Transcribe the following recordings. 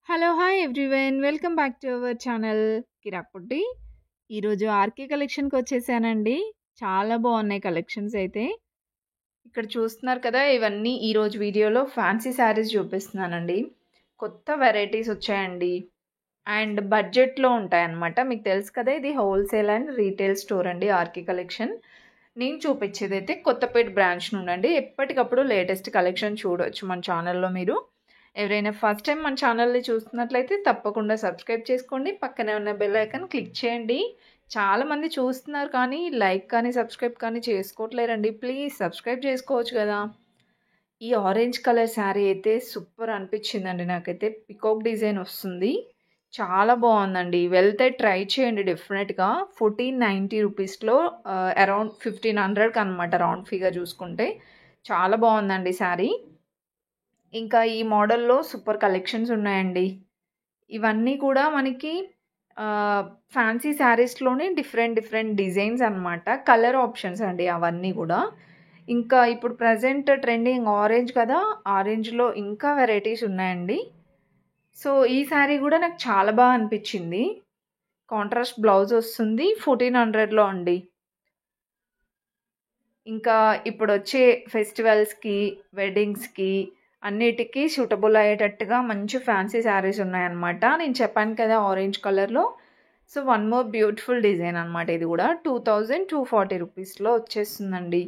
Hello! Hi everyone. Welcome back to our channel Kirrak Putti. ఈరోజు RK కలెక్షన్‌కొచ్చేసానండి. చాలా బాగున్నాయి కలెక్షన్స్ అయితే. ఇక్కడ చూస్తున్నారు కదా! ఇవన్నీ ఈరోజు వీడియోలో ఫ్యాన్సీ శారీస్ చూపిస్తున్నానండి. కొత్త వెరైటీస్ వచ్చాయండి. అండ్ బడ్జెట్‌లో ఉంటాయన్నమాట. మీకు తెలుసు కదా! ఇది హోల్‌సేల్ అండ్ రీటైల్ స్టోర్ అండి ఆర్‌కే కలెక్షన్. నేను చూపించేదైతే కొత్తపేట బ్రాంచ్ నుండండి. ఎప్పటికప్పుడు లేటెస్ట్ కలెక్షన్ చూడొచ్చు మన ఛానల్‌లో మీరు. ఎవరైనా ఫస్ట్ టైం మన ఛానల్ని చూస్తున్నట్లయితే తప్పకుండా సబ్స్క్రైబ్ చేసుకోండి. పక్కనే ఉన్న బెల్ ఐకాన్ క్లిక్ చేయండి. చాలామంది చూస్తున్నారు కానీ లైక్ కానీ సబ్స్క్రైబ్ కానీ చేసుకోవట్లేరండి. ప్లీజ్ సబ్స్క్రైబ్ చేసుకోవచ్చు కదా. ఈ ఆరెంజ్ కలర్ శారీ అయితే సూపర్ అనిపించిందండి నాకైతే. పికాక్ డిజైన్ వస్తుంది. చాలా బాగుందండి. వెళ్తే ట్రై చేయండి డెఫినెట్గా. 1490 రూపీస్లో అరౌండ్ 1500కి అనమాట రౌండ్ ఫిగర్ చూసుకుంటే. చాలా బాగుందండి శారీ. ఇంకా ఈ మోడల్‌లో సూపర్ కలెక్షన్స్ ఉన్నాయండి. ఇవన్నీ కూడా మనకి ఫ్యాన్సీ శారీస్‌లోనే డిఫరెంట్ డిజైన్స్ అనమాట. కలర్ ఆప్షన్స్ అండి అవన్నీ కూడా. ఇంకా ఇప్పుడు ప్రెజెంట్ ట్రెండింగ్ ఆరెంజ్ కదా! ఆరెంజ్‌లో ఇంకా వెరైటీస్ ఉన్నాయండి. సో, ఈ శారీ కూడా నాకు చాలా బాగా అనిపించింది. కాంట్రాస్ట్ బ్లౌజ్ వస్తుంది. 1400లో అండి. ఇంకా ఇప్పుడొచ్చే ఫెస్టివల్స్‌కి, వెడ్డింగ్స్‌కి అన్నిటికి సూటబుల్ అయ్యేటట్టుగా మంచి ఫ్యాన్సీ శారీస్ ఉన్నాయన్నమాట. నేను చెప్పాను కదా! ఆరెంజ్ కలర్‌లో. So, one more beautiful design అనమాట ఇది కూడా. 2240 రూపీస్‌లో వచ్చేస్తుందండి.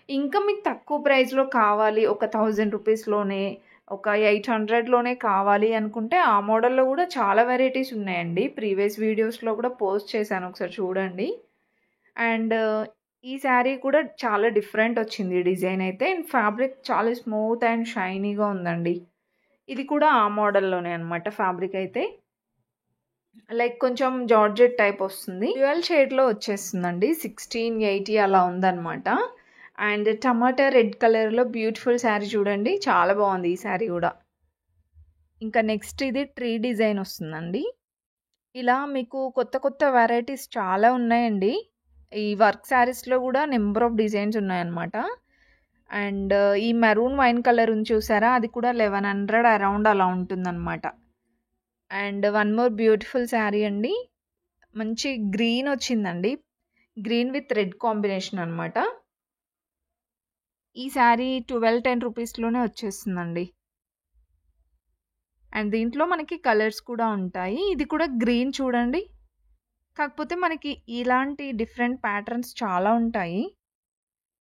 ఇంకా మీకు తక్కువ ప్రైస్‌లో కావాలి, ఒక 1000 రూపీస్‌లోనే, ఒక 800లోనే కావాలి అనుకుంటే ఆ మోడల్‌లో కూడా చాలా వెరైటీస్ ఉన్నాయండి. ప్రీవియస్ వీడియోస్‌లో కూడా పోస్ట్ చేశాను, ఒకసారి చూడండి. అండ్ ఈ శారీ కూడా చాలా డిఫరెంట్ వచ్చింది డిజైన్ అయితే. అండ్ ఫ్యాబ్రిక్ చాలా స్మూత్ అండ్ షైనీగా ఉందండి. ఇది కూడా ఆ మోడల్‌లోనే అనమాట ఫ్యాబ్రిక్ అయితే. లైక్ కొంచెం జార్జెట్ టైప్ వస్తుంది. డ్యూయల్ షేడ్‌లో వచ్చేస్తుందండి. 1680 అలా ఉందన్నమాట. అండ్ టమాటా రెడ్ కలర్‌లో బ్యూటిఫుల్ శారీ చూడండి. చాలా బాగుంది ఈ శారీ కూడా. ఇంకా నెక్స్ట్ ఇది ట్రీ డిజైన్ వస్తుందండి. ఇలా మీకు కొత్త వెరైటీస్ చాలా ఉన్నాయండి. ఈ వర్క్ శారీస్‌లో కూడా నెంబర్ ఆఫ్ డిజైన్స్ ఉన్నాయన్నమాట. అండ్ ఈ మెరూన్ వైన్ కలర్ ఉంది చూసారా? అది కూడా 1100 అరౌండ్ అలా ఉంటుందన్నమాట. And one more beautiful sari అండి. మంచి గ్రీన్ వచ్చిందండి. గ్రీన్ విత్ రెడ్ కాంబినేషన్ అనమాట. ఈ శారీ 1210 రూపీస్‌లోనే వచ్చేస్తుందండి. అండ్ దీంట్లో మనకి కలర్స్ కూడా ఉంటాయి. ఇది కూడా గ్రీన్ చూడండి. కాకపోతే మనకి ఇలాంటి డిఫరెంట్ ప్యాటర్న్స్ చాలా ఉంటాయి.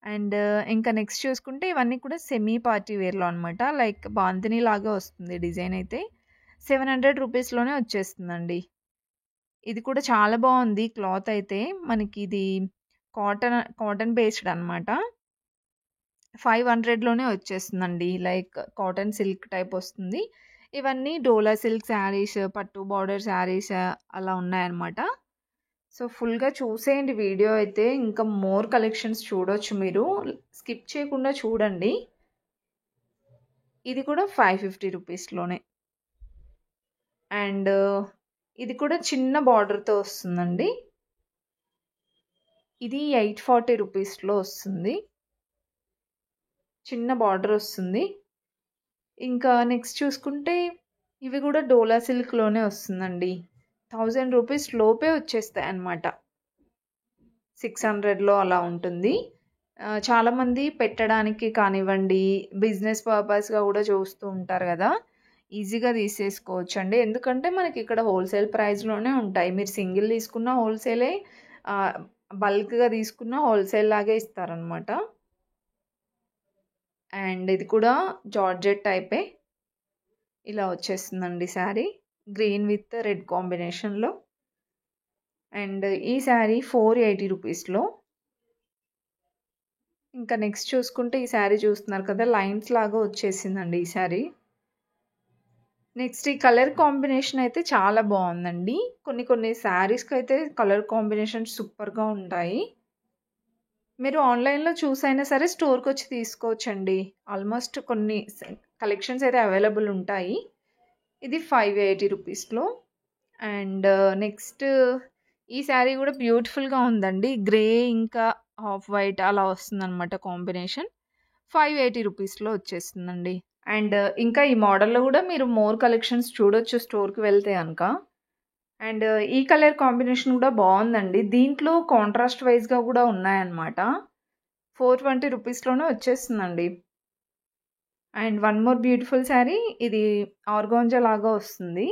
అండ్ ఇంకా నెక్స్ట్ చూసుకుంటే ఇవన్నీ కూడా సెమీ పార్టీ వేర్‌లో అనమాట. లైక్ బాందిని లాగా వస్తుంది డిజైన్ అయితే. 700 రూపీస్‌లోనే వచ్చేస్తుందండి. ఇది కూడా చాలా బాగుంది క్లాత్ అయితే. మనకి ఇది కాటన్ బేస్డ్ అనమాట. 500లోనే వచ్చేస్తుందండి. లైక్ కాటన్ సిల్క్ టైప్ వస్తుంది. ఇవన్నీ డోలా సిల్క్ శారీస్, పట్టు బార్డర్ శారీస్ అలా ఉన్నాయన్నమాట. సో, ఫుల్‌గా చూసేయండి వీడియో అయితే. ఇంకా మోర్ కలెక్షన్స్ చూడొచ్చు మీరు. స్కిప్ చేయకుండా చూడండి. ఇది కూడా 550 రూపీస్‌లోనే. అండ్ ఇది కూడా చిన్న బార్డర్‌తో వస్తుందండి. ఇది 840 రూపీస్‌లో వస్తుంది. చిన్న బార్డర్ వస్తుంది. ఇంకా నెక్స్ట్ చూసుకుంటే ఇవి కూడా డోలా సిల్క్‌లోనే వస్తుందండి. 1000 రూపీస్ లోపే వచ్చేస్తాయన్నమాట. 600లో అలా ఉంటుంది. చాలామంది పెట్టడానికి కానివ్వండి, బిజినెస్ పర్పస్‌గా కూడా చూస్తూ ఉంటారు కదా! ఈజీగా తీసేసుకోవచ్చండి. ఎందుకంటే మనకి ఇక్కడ హోల్‌సేల్ ప్రైస్‌లోనే ఉంటాయి. మీరు సింగిల్ తీసుకున్న హోల్‌సేలే, బల్క్‌గా తీసుకున్న హోల్‌సేల్ లాగే ఇస్తారనమాట. అండ్ ఇది కూడా జార్జెట్ టైపే. ఇలా వచ్చేస్తుందండి శారీ. గ్రీన్ విత్ రెడ్ కాంబినేషన్‌లో. అండ్ ఈ శారీ 480 రూపీస్‌లో. ఇంకా నెక్స్ట్ చూసుకుంటే ఈ శారీ చూస్తున్నారు కదా! లైన్స్ లాగా వచ్చేసిందండి ఈ శారీ. నెక్స్ట్ ఈ కలర్ కాంబినేషన్ అయితే చాలా బాగుందండి. కొన్ని శారీస్‌కైతే కలర్ కాంబినేషన్ సూపర్‌గా ఉంటాయి. మీరు ఆన్‌లైన్‌లో చూసైనా సరే స్టోర్‌కొచ్చి తీసుకోవచ్చండి. ఆల్మోస్ట్ కొన్ని కలెక్షన్స్ అయితే అవైలబుల్ ఉంటాయి. ఇది 580 రూపీస్‌లో. అండ్ నెక్స్ట్ ఈ శారీ కూడా బ్యూటిఫుల్‌గా ఉందండి. గ్రే ఇంకా ఆఫ్ వైట్ అలా వస్తుందన్నమాట కాంబినేషన్. 580 రూపీస్‌లో వచ్చేస్తుందండి. అండ్ ఇంకా ఈ మోడల్‌లో గూడా మీరు మోర్ కలెక్షన్స్ చూడొచ్చు స్టోర్‌కి వెళ్తే గనక. అండ్ ఈ కలర్ కాంబినేషన్ గూడా బావుందండి. దీంట్లో కాంట్రాస్ట్ వైస్‌గా గూడా ఉన్నాయన్నమాట. 420 రూపీస్‌లోనే వచ్చేస్తుందండి. And one more beautiful sari ఇది ఆర్గాంజా లాగా వస్తుంది.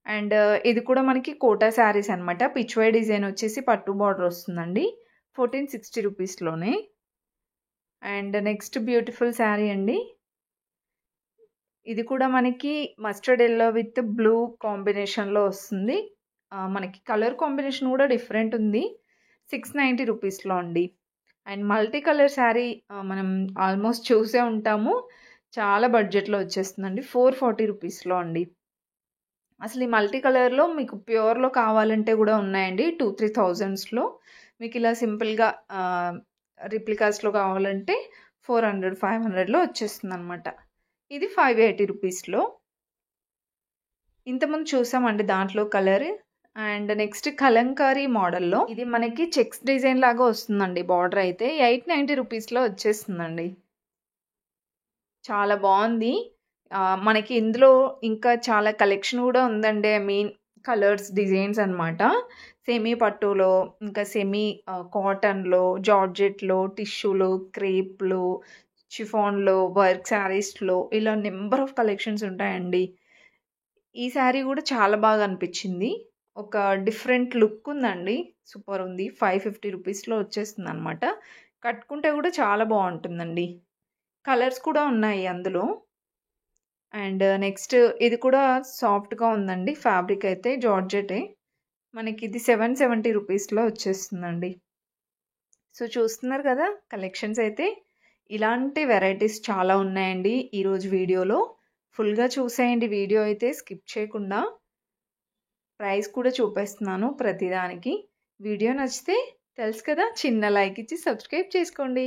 అండ్ ఇది కూడా మనకి కోటా శారీస్ అనమాట. పిచ్‌వై డిజైన్ వచ్చేసి పట్టు బార్డర్ వస్తుందండి. 1460 రూపీస్‌లోనే. అండ్ నెక్స్ట్ బ్యూటిఫుల్ శారీ అండి. ఇది కూడా మనకి మస్టర్డ్ యెల్లో విత్ బ్లూ కాంబినేషన్‌లో వస్తుంది. మనకి కలర్ కాంబినేషన్ కూడా డిఫరెంట్ ఉంది. 690 రూపీస్‌లో అండి. అండ్ మల్టీ కలర్ శారీ మనం ఆల్మోస్ట్ చూసే ఉంటాము. చాలా బడ్జెట్‌లో వచ్చేస్తుందండి. 440 రూపీస్‌లో అండి. అసలు ఈ మల్టీ కలర్‌లో మీకు ప్యూర్‌లో కావాలంటే గూడా ఉన్నాయండి. 2, 3 థౌసండ్స్‌లో. మీకు ఇలా సింపుల్‌గా రిప్లికాస్‌లో కావాలంటే 400, 500లో వచ్చేస్తుందనమాట. ఇది 580 రూపీస్‌లో. ఇంతకుముందు చూసామండి దాంట్లో కలర్. అండ్ నెక్స్ట్ కలంకారీ మోడల్‌లో ఇది మనకి చెక్స్ డిజైన్ లాగా వస్తుందండి బార్డర్ అయితే. 890 రూపీస్‌లో వచ్చేస్తుందండి. చాలా బావుంది. మనకి ఇందులో ఇంకా చాలా కలెక్షన్ గూడా ఉందండి. ఐ మీన్ కలర్స్, డిజైన్స్ అనమాట. సెమీ పట్టులో, ఇంకా సెమీ కాటన్‌లో, జార్జెట్‌లో, టిష్యూలో, క్రేప్‌లో, షిఫాన్‌లో, వర్క్ శారీస్‌లో ఇలా నంబర్ ఆఫ్ కలెక్షన్స్ ఉంటాయండి. ఈ శారీ గూడా చాలా బాగా అనిపిచ్చింది. ఒక డిఫరెంట్ లుక్ ఉందండి. సూపర్ ఉంది. 550 రూపీస్‌లో వచ్చేస్తుందనమాట. కట్టుకుంటే గూడా చాలా బావుంటుందండి. కలర్స్ కూడా ఉన్నాయి అందులో. అండ్ నెక్స్ట్ ఇది కూడా సాఫ్ట్‌గా ఉందండి. ఫ్యాబ్రిక్ అయితే జార్జెటే. మనకిది 770 రూపీస్‌లో వచ్చేస్తుందండి. సో, చూస్తున్నారు కదా! కలెక్షన్స్ అయితే. ఇలాంటి వెరైటీస్ చాలా ఉన్నాయండి ఈరోజు వీడియోలో. ఫుల్‌గా చూసేయండి వీడియో అయితే స్కిప్ చేయకుండా. ప్రైస్ కూడా చూపిస్తున్నాను ప్రతిదానికి. వీడియో నచ్చితే తెలుసు కదా! చిన్న లైక్ ఇచ్చి సబ్స్క్రైబ్ చేసుకోండి.